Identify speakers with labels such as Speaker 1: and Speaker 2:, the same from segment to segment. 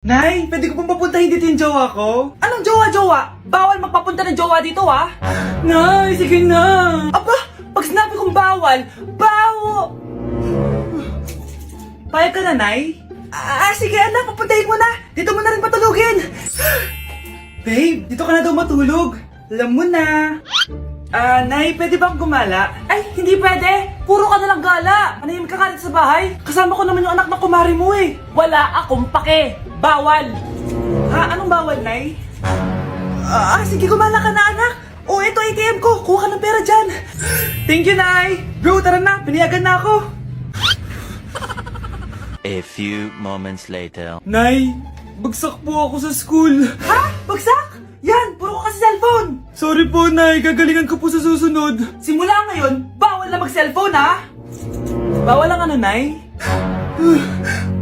Speaker 1: Nay, pwede ko pong papuntahin dito yung jowa ko? Anong jowa-jowa? Bawal magpapunta ng jowa dito, ha? Nay, sige na. Aba, pag sinabi kong bawal, Payag ka na, Nay? Sige anak, papuntahin mo na. Dito mo na rin patulugin. Babe, dito ka na daw matulog. Alam mo na. Nay, pwede bang gumala? Ay, hindi pwede. Puro ka na lang gala. Manahimik ka dito sa bahay. Kasama ko naman yung anak ng kumari mo eh. Wala akong pake. Bawal. Anong bawal, Nay? Sige, gumala ka na, anak. Ito ATM ko. Kuha ka ng pera dyan. Thank you, Nay. Bro, tara na. Piniyagan na ako.
Speaker 2: A few moments later.
Speaker 1: Nay, bagsak po ako sa school. Ha? Bagsak? Yan, puro ka kasi cellphone. Sorry po, Nay. Gagalingan ko po sa susunod. Simula ngayon, bawal na mag-cellphone, ha? Bawal lang ano, Nay?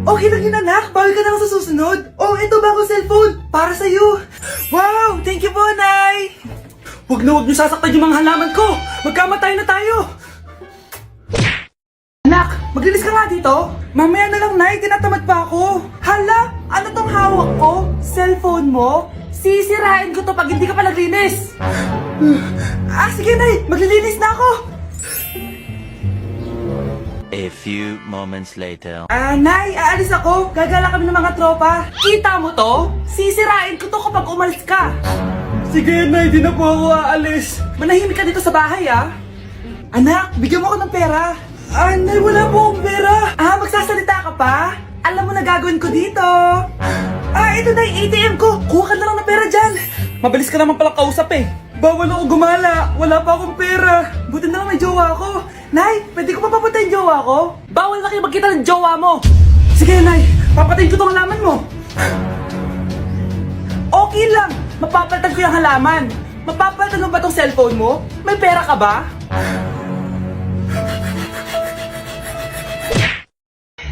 Speaker 1: Okay lang yun, anak. Bawal ka na lang sa susunod. Ito bagong cellphone. Para sa'yo. Wow, thank you po, Nay. Huwag niyo sasaktan yung mga halaman ko. Magkamatay na tayo. Anak, maglinis ka nga dito. Mamaya na lang, Nay. Tinatamad pa ako. Hala, ano tong hawak ko? Cellphone mo? Sisirain ko to pag hindi ka pa naglinis. Sige, Nay. Maglilinis na ako.
Speaker 2: A few moments later.
Speaker 1: Nay, aalis ako. Gagala kami ng mga tropa. Kita mo to? Sisirain ko to kapag umalis ka. Sige, Nay. Di na po ako aalis. Manahimik ka dito sa bahay, Anak, bigyan mo ako ng pera. Nay, wala po akong pera. Magsasalita ka pa? Alam mo na gagawin ko dito. Ito na yung ATM ko. Kuha ka na lang ng pera dyan. Mabilis ka naman palang kausap eh. Bawal ako gumala. Wala pa akong pera. Buti na lang may jowa ko. Nay, pwede ko pa papunta yung jowa ko? Bawal na kayo magkita ng jowa mo. Sige, Nay. Papatayin ko tong halaman mo. Okay lang. Mapapalitan ko yung halaman. Mapapalitan mo ba tong cellphone mo? May pera ka ba?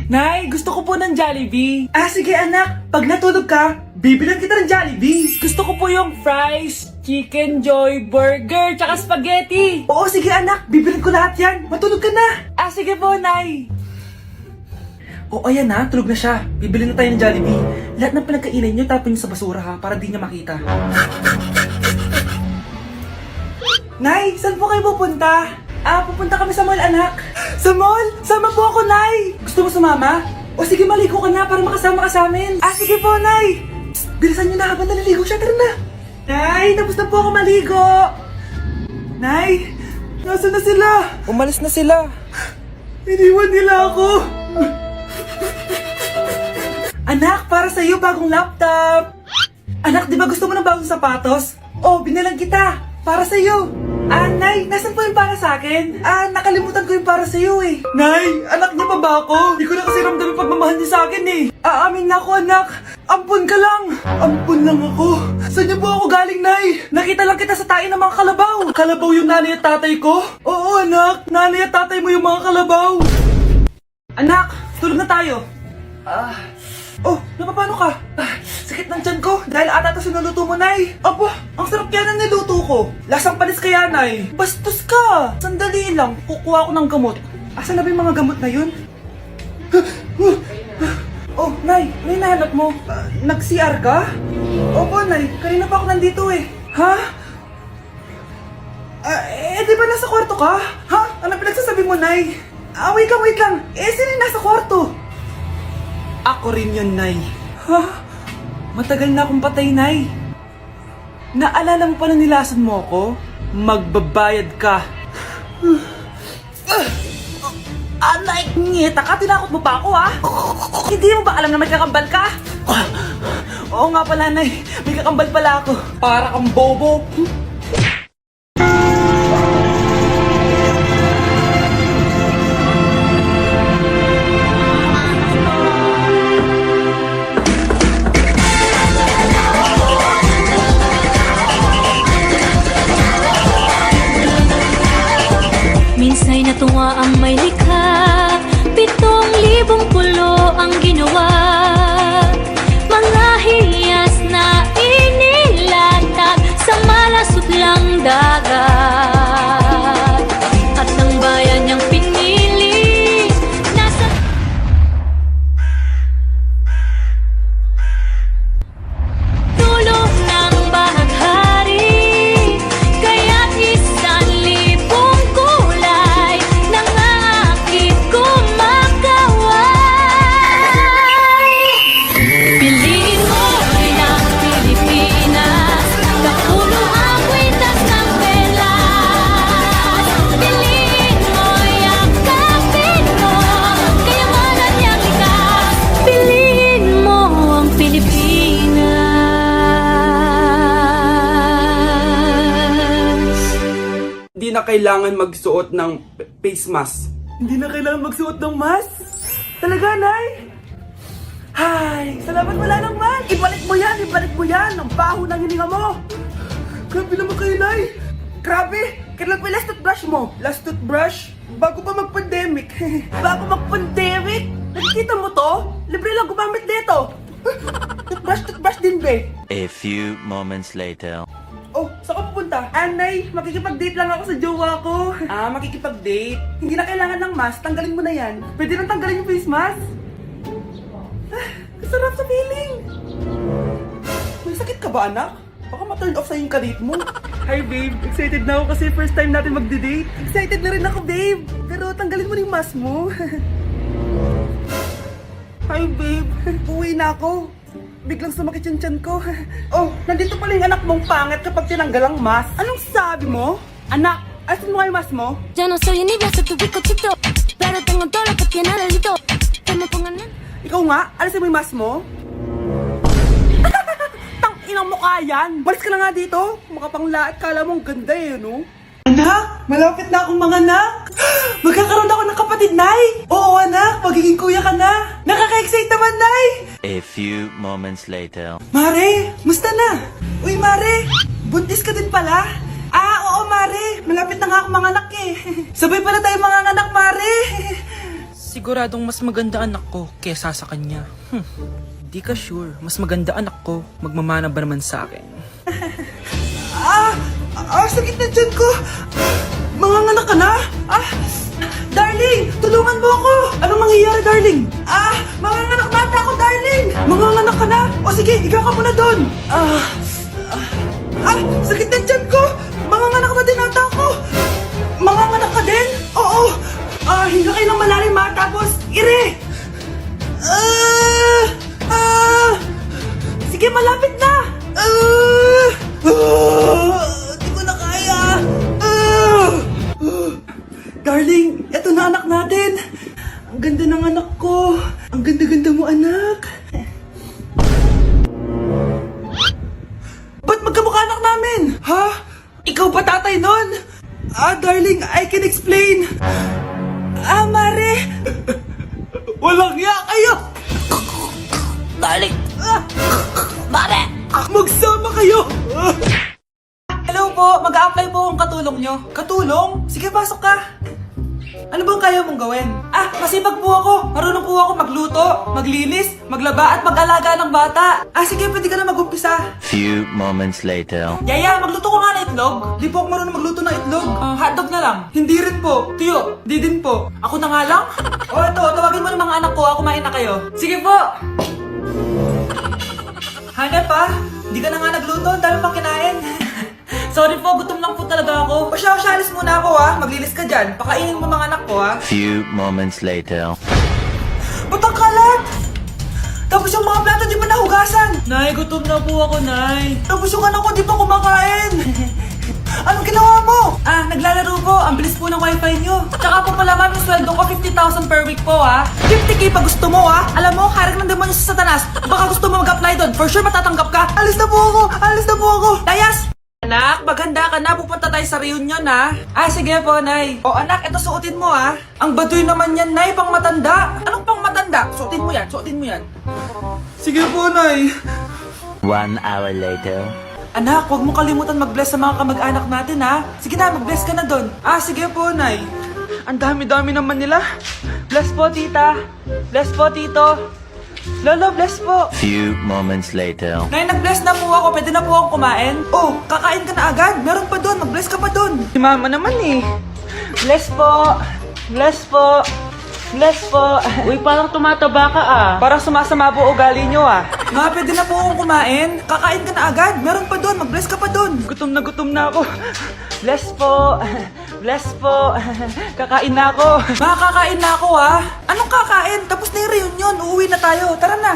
Speaker 1: Nay, gusto ko po ng Jollibee. Sige anak, pag natulog ka, bibilan kita ng Jollibee. Gusto ko po yung fries, chicken joy, burger, tsaka spaghetti. Oo, sige anak, bibilan ko lahat yan. Matulog ka na. Sige po, Nay. Ayan na, tulog na siya. Bibilin na tayo ng Jollibee. Lahat ng pinagkainan niyo, tapon niyo sa basura ha, para di niya makita. Nay, saan po kayo pupunta? Pupunta kami sa mall, anak. Sa mall? Sama po ako, Nay. Gusto mo sumama? Sige, maligo ka na para makasama ka sa amin. Sige po, Nay. Psst, bilisan niyo na habang naliligo siya. Tara na. Nay, tapos na po ako maligo. Nay, nasaan na sila? Umalis na sila. Iniwan nila ako. Anak, para sa'yo bagong laptop. Anak, di ba gusto mo ng bagong sapatos? Binalang kita. Para sa'yo. Nay, nasan po yung para sa akin? Nakalimutan ko yung para sa'yo eh. Nay, anak niya pa ba ako? Di ko na kasi ramdam yung pagmamahal niya sa akin eh. Amin na ako, anak. Ampun ka lang. Ampun lang ako. Saan niyo po ako galing, Nay? Nakita lang kita sa tae ng mga kalabaw. Kalabaw yung nanay at tatay ko? Oo, anak. Nanay at tatay mo yung mga kalabaw. Anak, tulog na tayo. Napapano ka? Sakit ng tiyan ko dahil ata ito sinuluto mo, Nay. Ang sarap kaya ng niluto ko. Lasang panis kaya, Nay. Bastos ka. Sandali lang, kukuha ko ng gamot. Asan na ba yung mga gamot na yun? Nay, ano yung nahanap mo? Nag-CR ka? Opo, Nay. Kanina pa ako nandito eh. Ha? Di ba nasa kwarto ka? Ha? Ano pinagsasabi mo, Nay? Wait lang. Sino yung nasa kwarto? Ako rin yun, Nay. Matagal na akong patay, Nay. Naalala mo pa na nilasan mo ako? Magbabayad ka. Nay, ngita ka, tinakot mo pa ako, ha? Hindi mo ba alam na may kakambal ka? Oo nga pala, Nay. May kakambal pala ako. Para kang bobo.
Speaker 3: Minsa'y natuwa ang may likha, 7,000 pulo ang ginawa. Mga hiyas na inilatag sa malasukot.
Speaker 1: kailangan magsuot ng face mask. Hindi na kailangan magsuot ng mask? Talaga, Nay? Hay, salamat wala ng mask. Ibalik mo yan, ibalik mo yan. Ang baho ng hininga mo. Grabe naman kayo, Nay. Grabe. Kailan pa yung last toothbrush mo? Last toothbrush? Bago pa mag-pandemic. Bago mag-pandemic? Nakikita mo to? Libre lang gumamit dito. Toothbrush din, be.
Speaker 2: A few moments later.
Speaker 1: Oh, saan ka pupunta? Anay, makikipag-date lang ako sa jowa ko. Ah, makikipag-date? Hindi na kailangan ng mask, tanggalin mo na yan. Pwede nang tanggalin yung face mask? Ah, kasarap sa feeling. May sakit ka ba, anak? Baka ma-turn off sa yung kadate mo. Hi, babe. Excited na ako kasi first time natin magde-date. Excited na rin ako, babe. Pero tanggalin mo na yung mask mo. Hi, babe. Uwi na ako. Biglang sumakit yung tiyan ko. Oh, nandito pala yung anak mong pangit kapag tinanggal ang mask. Anong sabi mo? Anak, asin mo nga yung mask mo?
Speaker 4: Yo no soy envidia, soy tu bizcochito, pero tengo todo lo que tiene delito. Que me pongan en...
Speaker 1: Ikaw nga, alisin mo yung mask mo? Tang-inang mukha yan! Balis ka na nga dito. Makapanglaat, kala mong ganda eh, no? Anak, malapit na akong mga anak. Magkakaroon ako ng kapatid, Nay. Oo, anak, magiging kuya ka na. Nakaka-excite naman, Nay.
Speaker 2: A few moments later.
Speaker 1: Mare, musta na? Uy, Mare, buntis ka din pala? Ah, oo, Mare. Malapit na nga akong mga anak eh. Sabay pala tayo mga anak, Mare.
Speaker 5: Siguradong mas maganda anak ko kesa sa kanya. Di ka sure. Mas maganda anak ko. Magmamana ba naman sa akin?
Speaker 1: Sakit na dyan ko. Manganganak ka na? Darling, tulungan mo ako. Anong mangyayari, darling? Manganganak bata ako, darling. Manganganak ka na? O sige, higa ka muna doon. Sakit na dyan ko. Manganganak na din ata ako. Manganganak ka din? Oo. Higa kayo ng malalim, ha? Tapos, ire. Sige, malapit na. Di ko na kaya. Darling, eto na anak natin. Ang ganda ng anak ko. Ang ganda-ganda mo, anak. Ba't magkamukha anak namin? Ha? Ikaw ba tatay nun? Darling, I can explain. Mare. Walang ya kayo.
Speaker 4: Darling. Mare.
Speaker 1: Magsama kayo. Hello po, mag-a-apply po akong katulong nyo. Katulong? Sige, pasok ka. Ano bang kaya mong gawin? Masipag po ako. Marunong po ako magluto, maglinis, maglaba at mag-alaga ng bata. Sige, pwede ka na mag-umpisa.
Speaker 2: Few moments later.
Speaker 1: Yaya, magluto ko nga ng itlog. Di po ako marunong magluto ng itlog. Hotdog na lang. Hindi rin po. Tiyo, di din po. Ako na nga lang? Ito, tawagin mo ng mga anak ko. Kumain na kayo. Sige po. Hanap pa? Di ka na nga nagluto. Ang dami pang kinain. Sorry po, gutom lang po talaga ako. Pasyalis muna ako maglilis ka dyan. Pakainin mo mga anak ko
Speaker 2: Few moments later.
Speaker 1: Ba't ang kalat? Tapos yung mga plato di pa nahugasan.
Speaker 5: Nay, gutom na po ako, Nay.
Speaker 1: Tapos yung anak ko di pa kumakain. Anong ginawa mo? Naglalaro po. Ang bilis po ng wifi nyo. Tsaka po pala ma'am, yung sweldo ko 50,000 per week po 50k pa gusto mo Alam mo, harik ng demonyo sa satanas. Baka gusto mo mag-apply doon. For sure matatanggap ka. Alis na po ako. Alis na po ako. Dayas! Anak, maganda ka na. Pupunta tayo sa reunion sige po, Nay. O anak, ito suotin mo Ang baduy naman yan, Nay. Pang matanda. Anong pang matanda? Suotin mo yan. Suotin mo yan. Sige po, Nay.
Speaker 2: 1 hour later.
Speaker 1: Anak, huwag mo kalimutan mag-bless sa mga kamag-anak natin Sige na, mag-bless ka na doon. Sige po, Nay. Ang dami-dami naman nila. Bless po, tita. Bless po, tito. Lolo, bless po.
Speaker 2: Few moments later.
Speaker 1: Nay, nag-bless na po ako. Pwede na po akong kumain. Oh, kakain ka na agad. Meron pa doon. Mag-bless ka pa doon. Si mama naman Bless po. Bless po. Bless po.
Speaker 5: Uy, parang tumataba ka
Speaker 1: Parang sumasama po ugali nyo Nga, pwede na po akong kumain. Kakain ka na agad. Meron pa doon. Mag-bless ka pa doon. Gutom na ako. Bless po. Bless po. Kakain na ako. Makakain na ako Anong kakain? Tapos na yung reunion. Uuwi na tayo. Tara na.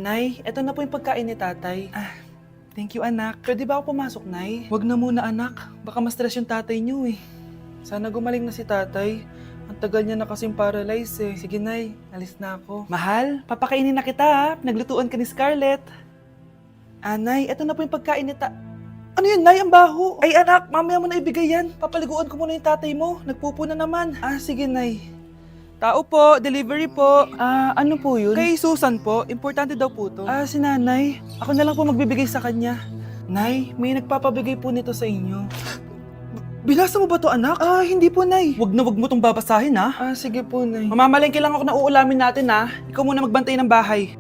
Speaker 1: Nay, eto na po yung pagkain ni tatay. Thank you, anak. Pwede ba ako pumasok, Nay? Wag na muna, anak. Baka ma-stress yung tatay niyo Sana gumaling na si tatay. Ang tagal niya na kasing paralyze Sige, Nay. Alis na ako. Mahal, papakainin na kita Naglutuan ka ni Scarlett. Nay, eto na po yung pagkain ni Ano yun, Nay? Ang baho. Ay, anak, mamaya mo na ibigay yan. Papaliguan ko muna yung tatay mo. Nagpupo na naman. Sige, Nay. Tao po, delivery po. Ano po yun? Kay Susan po, importante daw po to. Si nanay. Ako na lang po magbibigay sa kanya. Nay, may nagpapabigay po nito sa inyo. Binasa mo ba to, anak? Hindi po, Nay. Wag na wag mo tong babasahin, ha? Sige po, Nay. Mamamalengke lang ako na uulamin natin, ha? Ikaw muna magbantay ng bahay.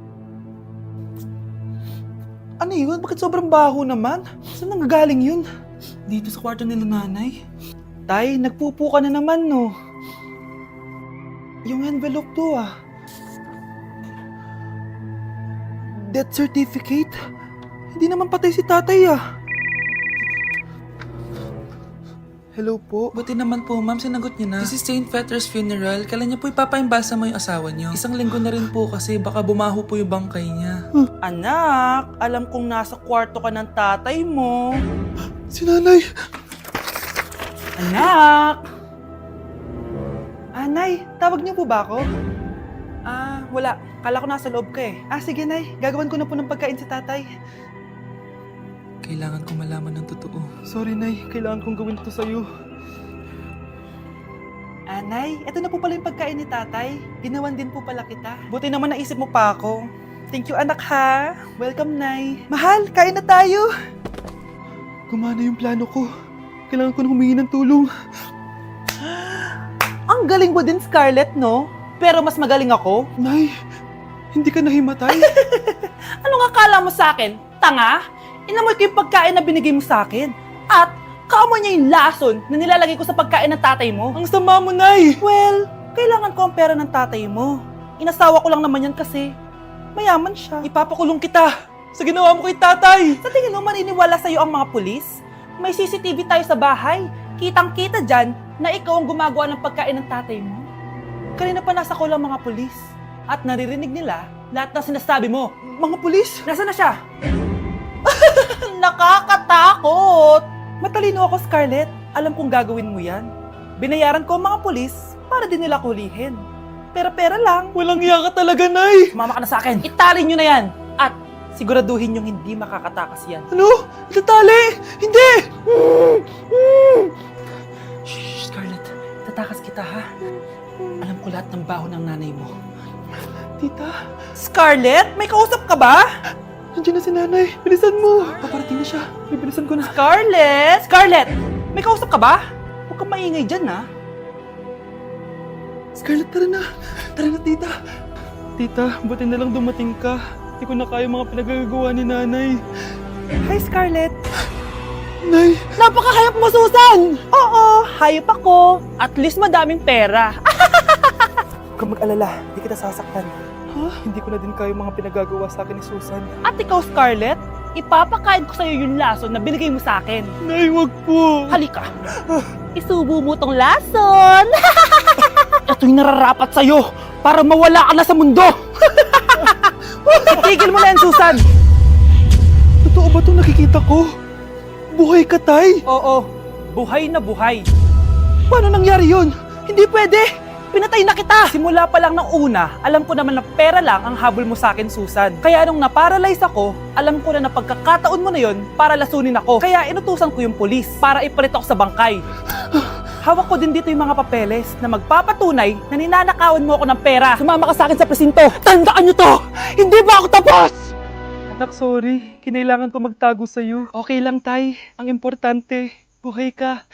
Speaker 1: Ano yun? Bakit sobrang baho naman? Saan nanggagaling yun? Dito sa kwarto nila nanay. Tay, nagpupo ka na naman, no? Yung envelope to, Death certificate? Hindi naman patay si tatay, Hello po.
Speaker 5: Buti naman po, ma'am, sinagot niyo na. This is St. Peter's Funeral. Kailan niya po ipapaimbasa mo yung asawa niyo? Isang linggo na rin po kasi baka bumaho po yung bangkay niya.
Speaker 1: Anak, alam kong nasa kwarto ka ng tatay mo.
Speaker 6: Si nanay!
Speaker 1: Anak! Nay, tawag niyo po ba ako? Wala. Kala ko nasa loob ka eh. Sige, Nay. Gagawan ko na po ng pagkain si tatay.
Speaker 5: Kailangan ko malaman ng totoo.
Speaker 6: Sorry, Nay. Kailangan kong gawin to sa'yo.
Speaker 1: Nay, eto na po pala yung pagkain ni tatay. Ginawan din po pala kita. Buti naman naisip mo pa ako. Thank you, anak, ha. Welcome, Nay. Mahal, kain na tayo.
Speaker 6: Gumana yung plano ko. Kailangan ko nang humingi ng tulong.
Speaker 1: Ang galing mo din, Scarlett, no? Pero mas magaling ako.
Speaker 6: Nay, hindi ka nahimatay?
Speaker 1: Anong akala mo sa akin? Tanga? Inamoy ko yung pagkain na binigay mo sa akin. At kaamoy niya yung lason na nilalagay ko sa pagkain ng tatay mo.
Speaker 6: Ang sama mo, Nay!
Speaker 1: Well, kailangan ko ang pera ng tatay mo. Inasawa ko lang naman yan kasi mayaman siya.
Speaker 6: Ipapakulong kita sa ginawa mo kay tatay!
Speaker 1: Sa tingin mo maniniwala sa'yo ang mga pulis? May CCTV tayo sa bahay. Kitang-kita dyan na ikaw ang gumagawa ng pagkain ng tatay mo. Kanina pa nasa kulang mga pulis. At naririnig nila lahat ng sinasabi mo.
Speaker 6: Mga pulis!
Speaker 1: Nasaan na siya? Nakakatakot! Matalino ako, Scarlett. Alam kong gagawin mo yan. Binayaran ko ang mga pulis para din nila kulihin. Pera-pera lang.
Speaker 6: Walang iya ka talaga, Nay!
Speaker 1: Sumama ka na sa akin. Italin nyo na yan. At siguraduhin yung hindi makakatakas yan.
Speaker 6: Ano? Itatali! Hindi!
Speaker 1: Shh, Scarlett. Tatakas kita, ha? Alam ko lahat ng baho ng nanay mo.
Speaker 6: Tita,
Speaker 1: Scarlett? May kausap ka ba?
Speaker 6: nandiyan na si nanay. Bilisan mo! Paparating na siya. Bilisan ko na.
Speaker 1: Scarlett! Scarlett! May kausap ka ba? Huwag kang maingay dyan, ha?
Speaker 6: Scarlett, tara na. Tara na, tita. Tita, buti na lang dumating ka. Hindi ko na kaya mga pinagagawa ni nanay.
Speaker 1: Hi, Scarlett.
Speaker 6: Nay!
Speaker 1: Napakahayap mo, Susan! Oo, hayop ako. At least madaming pera.
Speaker 6: Huwag kang mag-alala. Hindi kita sasaktan. Ha? Hindi ko na din kaya mga pinagagawa sa akin ni Susan.
Speaker 1: At ikaw, Scarlett, ipapakain ko sa'yo yung lason na binigay mo sa akin.
Speaker 6: Nay, wag po!
Speaker 1: Halika. Isubo mo tong lason. Ito'y nararapat sa'yo para mawala ka na sa mundo. Itigil mo na yan, Susan.
Speaker 6: Totoo ba itong nakikita ko? Buhay ka, Tay!
Speaker 1: Oo, buhay na buhay.
Speaker 6: Paano nangyari yun?
Speaker 1: Hindi pwede! Pinatay na kita! Simula pa lang ng una, alam ko naman na pera lang ang habol mo sa akin, Susan. Kaya nung naparalyze ako, alam ko na pagkakataon mo na yon para lasunin ako. Kaya inutusan ko yung pulis para ipalit ako sa bangkay. Hawak ko din dito yung mga papeles na magpapatunay na ninanakawan mo ako ng pera. Sumama ka sa akin sa presinto. Tandaan nyo to! Hindi ba ako tapos?
Speaker 6: Anak, sorry. Kinailangan ko magtago sa'yo. Okay lang, Tay. Ang importante, buhay ka.